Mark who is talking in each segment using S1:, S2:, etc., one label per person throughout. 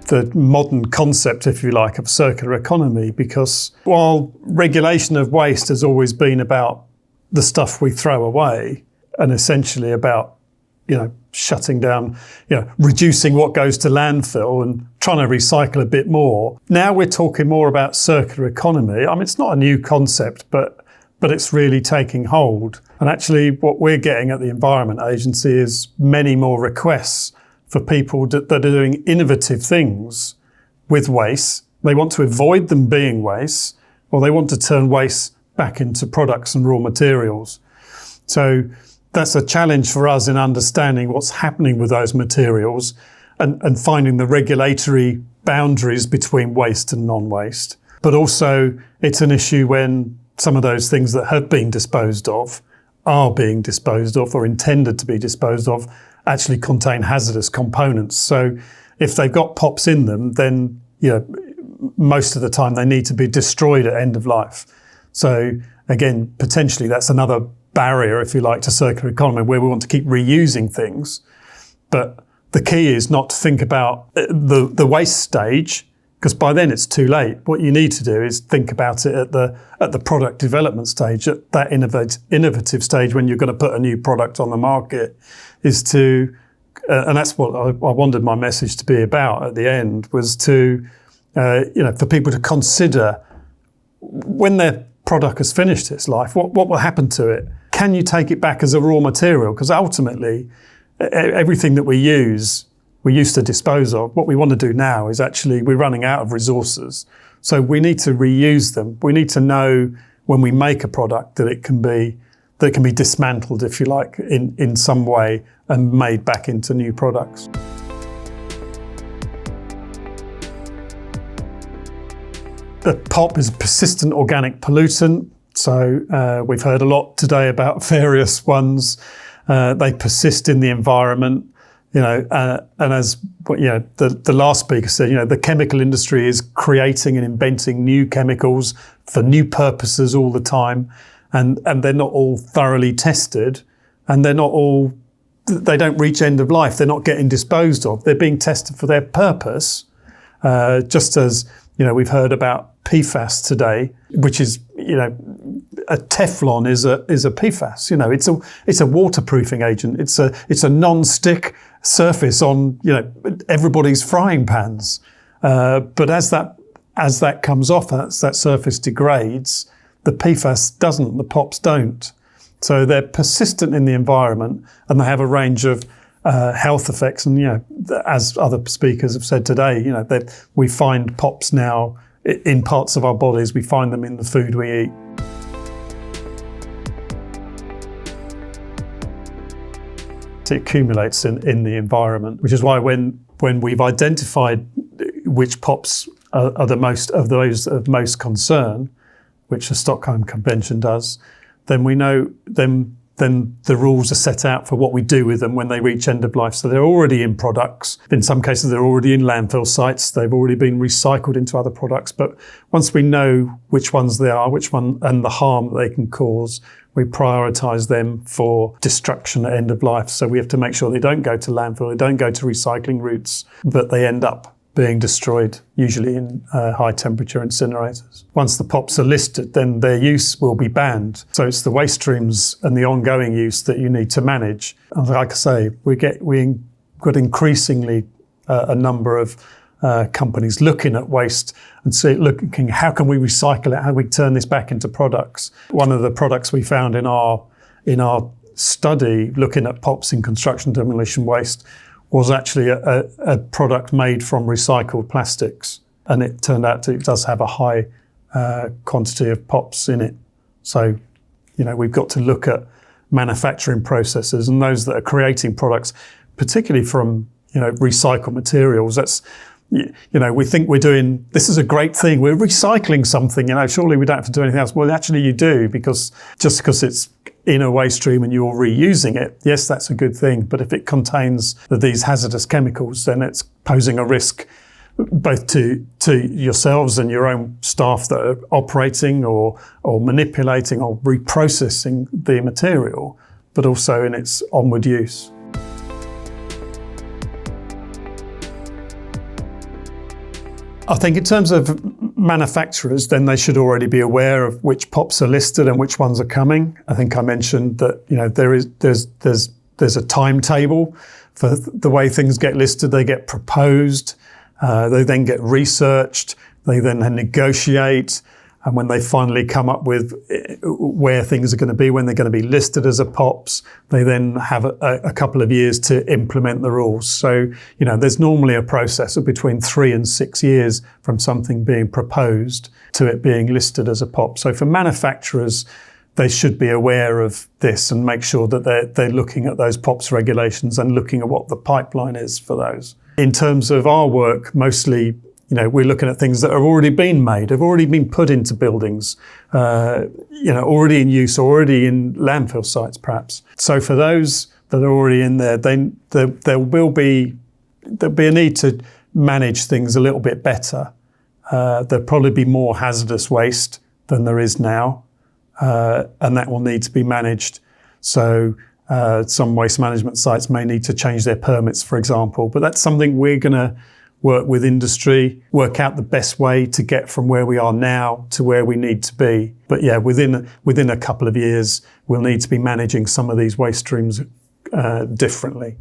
S1: the modern concept, if you like, of circular economy, because while regulation of waste has always been about the stuff we throw away and essentially about, shutting down, reducing what goes to landfill and trying to recycle a bit more. Now we're talking more about circular economy. I mean, it's not a new concept, but it's really taking hold. And actually what we're getting at the Environment Agency is many more requests for people that are doing innovative things with waste. They want to avoid them being waste, or they want to turn waste back into products and raw materials. So that's a challenge for us in understanding what's happening with those materials and finding the regulatory boundaries between waste and non-waste. But also it's an issue when some of those things that have been disposed of are being disposed of or intended to be disposed of actually contain hazardous components. So if they've got POPs in them, then most of the time they need to be destroyed at end of life. So again, potentially that's another barrier, if you like, to circular economy, where we want to keep reusing things. But the key is not to think about the waste stage, because by then it's too late. What you need to do is think about it at the product development stage, at that innovative stage when you're going to put a new product on the market, is to, and that's what I wanted my message to be about at the end, was to, for people to consider when their product has finished its life, what will happen to it? Can you take it back as a raw material? Because ultimately, everything that we used to dispose of. What we want to do now is actually we're running out of resources. So we need to reuse them. We need to know when we make a product that it can be dismantled, if you like, in some way and made back into new products. The POP is a persistent organic pollutant. So we've heard a lot today about various ones. They persist in the environment, and as the last speaker said, the chemical industry is creating and inventing new chemicals for new purposes all the time, and they're not all thoroughly tested, and they don't reach end of life. They're not getting disposed of. They're being tested for their purpose, just as we've heard about PFAS today, which is a Teflon is a PFAS. It's a waterproofing agent. It's a non-stick surface on everybody's frying pans. But as that comes off, as that surface degrades, the PFAS doesn't. The POPs don't. So they're persistent in the environment, and they have a range of health effects. And as other speakers have said today, that we find POPs now in parts of our bodies. We find them in the food we eat. It accumulates in the environment, which is why when we've identified which POPs are the most of those of most concern, which the Stockholm Convention does, then we know then the rules are set out for what we do with them when they reach end of life. So they're already in products. In some cases, they're already in landfill sites. They've already been recycled into other products. But once we know which ones they are, which one, and the harm that they can cause, we prioritise them for destruction at end of life. So we have to make sure they don't go to landfill, they don't go to recycling routes, but they end up being destroyed, usually in high temperature incinerators. Once the POPs are listed, then their use will be banned. So it's the waste streams and the ongoing use that you need to manage. And like I say, we got increasingly a number of companies looking at waste and looking how can we recycle it, how we turn this back into products. One of the products we found in our study looking at POPs in construction demolition waste was actually a product made from recycled plastics. And it turned out it does have a high quantity of POPs in it. So, we've got to look at manufacturing processes and those that are creating products, particularly from, recycled materials. That's, we think we're doing, this is a great thing. We're recycling something, surely we don't have to do anything else. Well, actually you do, because it's in a waste stream and you're reusing it, yes, that's a good thing. But if it contains these hazardous chemicals, then it's posing a risk both to yourselves and your own staff that are operating or manipulating or reprocessing the material, but also in its onward use. I think in terms of manufacturers, then they should already be aware of which POPs are listed and which ones are coming. I think I mentioned that there's a timetable for the way things get listed. They get proposed, they then get researched, they then negotiate, and when they finally come up with where things are going to be, when they're going to be listed as a POPs, they then have a couple of years to implement the rules. So, there's normally a process of between 3 and 6 years from something being proposed to it being listed as a POP. So for manufacturers, they should be aware of this and make sure that they're looking at those POPs regulations and looking at what the pipeline is for those. In terms of our work, mostly, we're looking at things that have already been made, have already been put into buildings, already in use, already in landfill sites, perhaps. So for those that are already in there, there'll be a need to manage things a little bit better. There'll probably be more hazardous waste than there is now, and that will need to be managed. So some waste management sites may need to change their permits, for example, but that's something we're going to work with industry, work out the best way to get from where we are now to where we need to be. But yeah, within a couple of years, we'll need to be managing some of these waste streams differently.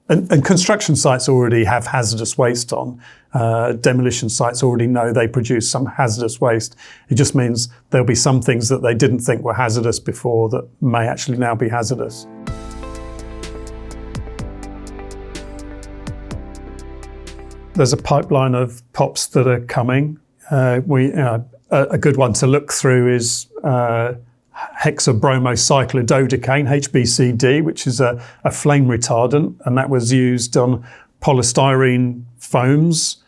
S1: And construction sites already have hazardous waste on. Demolition sites already know they produce some hazardous waste. It just means there'll be some things that they didn't think were hazardous before that may actually now be hazardous. There's a pipeline of POPs that are coming. A good one to look through is hexabromocyclododecane, HBCD, which is a flame retardant, and that was used on polystyrene foams,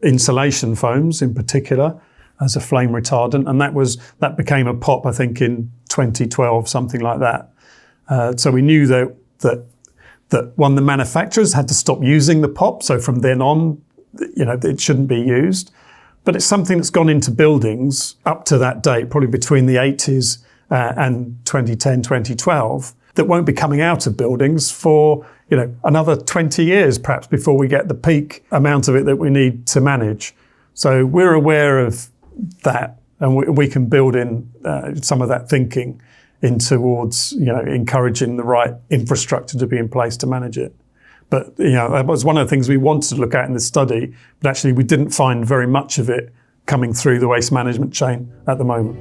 S1: insulation foams in particular, as a flame retardant, and that became a POP, I think, in 2012, something like that. So we knew that one, the manufacturers had to stop using the POP, so from then on, it shouldn't be used. But it's something that's gone into buildings up to that date, probably between the 80s and 2010, 2012, that won't be coming out of buildings for another 20 years, perhaps, before we get the peak amount of it that we need to manage. So we're aware of that, and we can build in some of that thinking in towards encouraging the right infrastructure to be in place to manage it. But that was one of the things we wanted to look at in this study, but actually we didn't find very much of it coming through the waste management chain at the moment.